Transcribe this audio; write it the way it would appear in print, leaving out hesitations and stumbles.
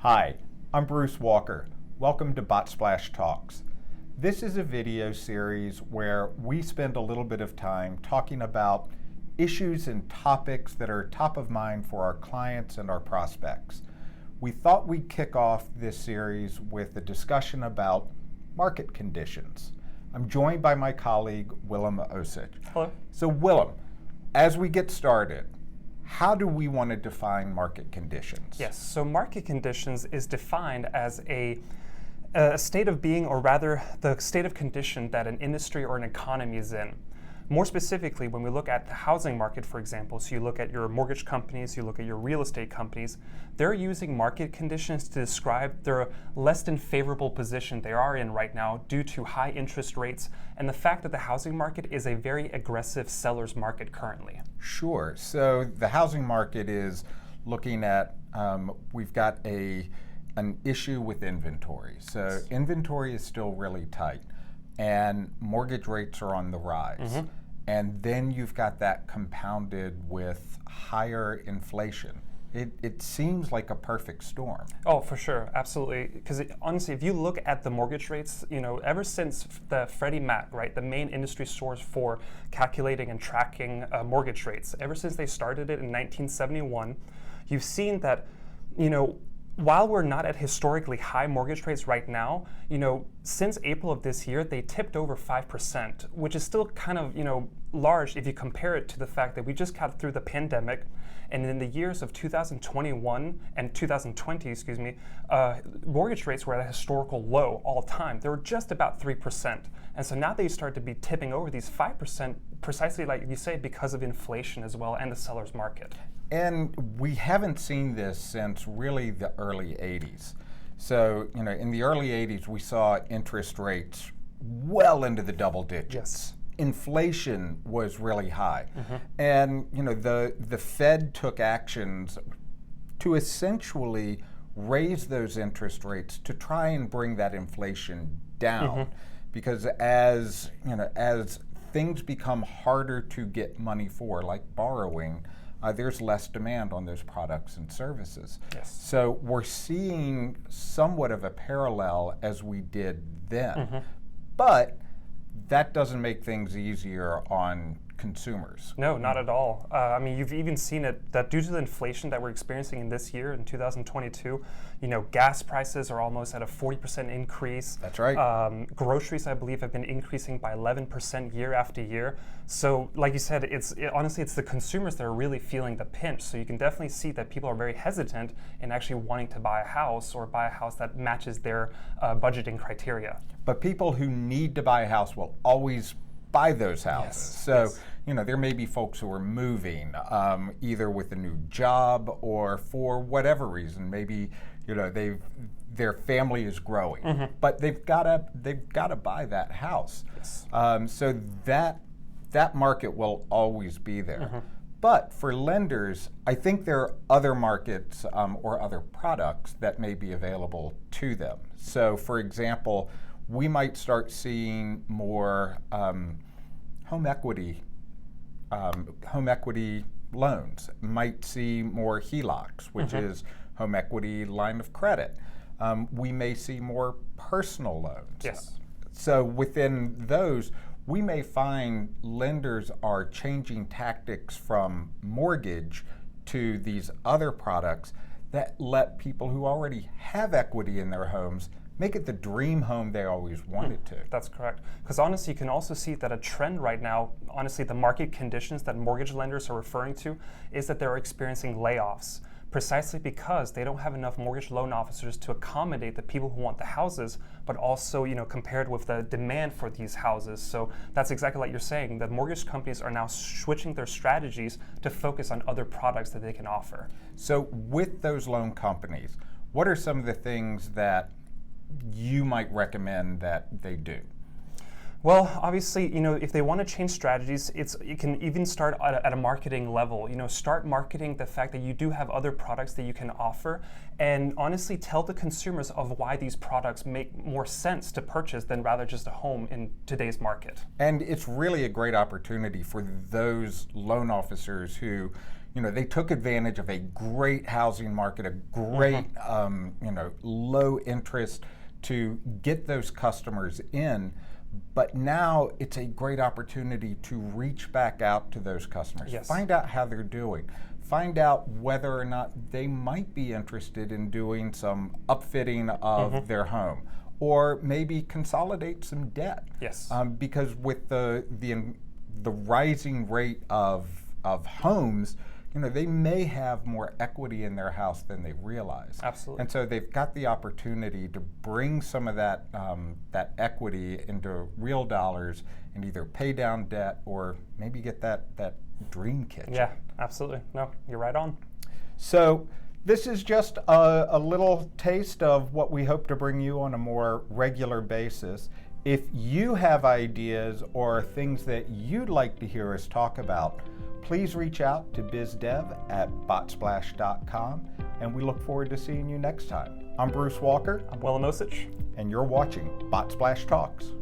Hi, I'm Bruce Walker. Welcome to Botsplash Talks. This is a video series where we spend a little bit of time talking about issues and topics that are top of mind for our clients and our prospects. We thought we'd kick off this series with a discussion about market conditions. I'm joined by my colleague, Willem Osich. Hello. So Willem, as we get started, how do we want to define market conditions? Yes, so market conditions is defined as a state of being, or rather the state of condition that an industry or an economy is in. More specifically, when we look at the housing market, for example, so you look at your mortgage companies, you look at your real estate companies, they're using market conditions to describe their less than favorable position they are in right now due to high interest rates and the fact that the housing market is a very aggressive seller's market currently. Sure. So the housing market is looking at, we've got an issue with inventory. So inventory is still really tight, and mortgage rates are on the rise. Mm-hmm. And then you've got that compounded with higher inflation. It seems like a perfect storm. Oh, for sure, absolutely. Because honestly, if you look at the mortgage rates, ever since the Freddie Mac, right, the main industry source for calculating and tracking mortgage rates, ever since they started it in 1971, you've seen that, while we're not at historically high mortgage rates right now, since April of this year, they tipped over 5%, which is still kind of, large if you compare it to the fact that we just got through the pandemic, and in the years of 2021 and 2020, mortgage rates were at a historical low all time. They were just about 3%. And so now they start to be tipping over these 5%, precisely like you say, because of inflation as well and the seller's market. And we haven't seen this since really the early 80s. So, in the early 80s, we saw interest rates well into the double digits. Yes. Inflation was really high. Mm-hmm. And, the Fed took actions to essentially raise those interest rates to try and bring that inflation down. Mm-hmm. Because as things become harder to get money for, like borrowing, there's less demand on those products and services. Yes. So we're seeing somewhat of a parallel as we did then. Mm-hmm. But that doesn't make things easier on consumers. No, not at all. You've even seen it that due to the inflation that we're experiencing in this year, in 2022, gas prices are almost at a 40% increase. That's right. Groceries, I believe, have been increasing by 11% year after year. So, like you said, honestly, it's the consumers that are really feeling the pinch. So you can definitely see that people are very hesitant in actually wanting to buy a house or buy a house that matches their budgeting criteria. But people who need to buy a house will always buy those houses. Yes. So, yes. There may be folks who are moving, either with a new job or for whatever reason. Maybe, their family is growing, mm-hmm. but they've got to buy that house. Yes. So that market will always be there. Mm-hmm. But for lenders, I think there are other markets or other products that may be available to them. So, for example, we might start seeing more home equity loans. Might see more HELOCs, which mm-hmm. is home equity line of credit. We may see more personal loans. Yes. So within those, we may find lenders are changing tactics from mortgage to these other products that let people who already have equity in their homes make it the dream home they always wanted to. That's correct. Because honestly, you can also see that a trend right now, honestly, the market conditions that mortgage lenders are referring to is that they're experiencing layoffs, precisely because they don't have enough mortgage loan officers to accommodate the people who want the houses, but also, compared with the demand for these houses. So that's exactly like you're saying, that mortgage companies are now switching their strategies to focus on other products that they can offer. So with those loan companies, what are some of the things that you might recommend that they do? Well, obviously, if they want to change strategies, it can even start at a marketing level. Start marketing the fact that you do have other products that you can offer, and honestly tell the consumers of why these products make more sense to purchase than rather just a home in today's market. And it's really a great opportunity for those loan officers who, they took advantage of a great housing market, a great, low interest to get those customers in. But now it's a great opportunity to reach back out to those customers, Yes. find out how they're doing, find out whether or not they might be interested in doing some upfitting of their home, or maybe consolidate some debt. Yes. Because with the rising rate of homes, they may have more equity in their house than they realize. Absolutely. And so they've got the opportunity to bring some of that equity into real dollars and either pay down debt or maybe get that dream kitchen. Yeah, absolutely. No, you're right on. So this is just a little taste of what we hope to bring you on a more regular basis. If you have ideas or things that you'd like to hear us talk about, please reach out to bizdev@botsplash.com, and we look forward to seeing you next time. I'm Bruce Walker. I'm Willem Osich. And you're watching Botsplash Talks.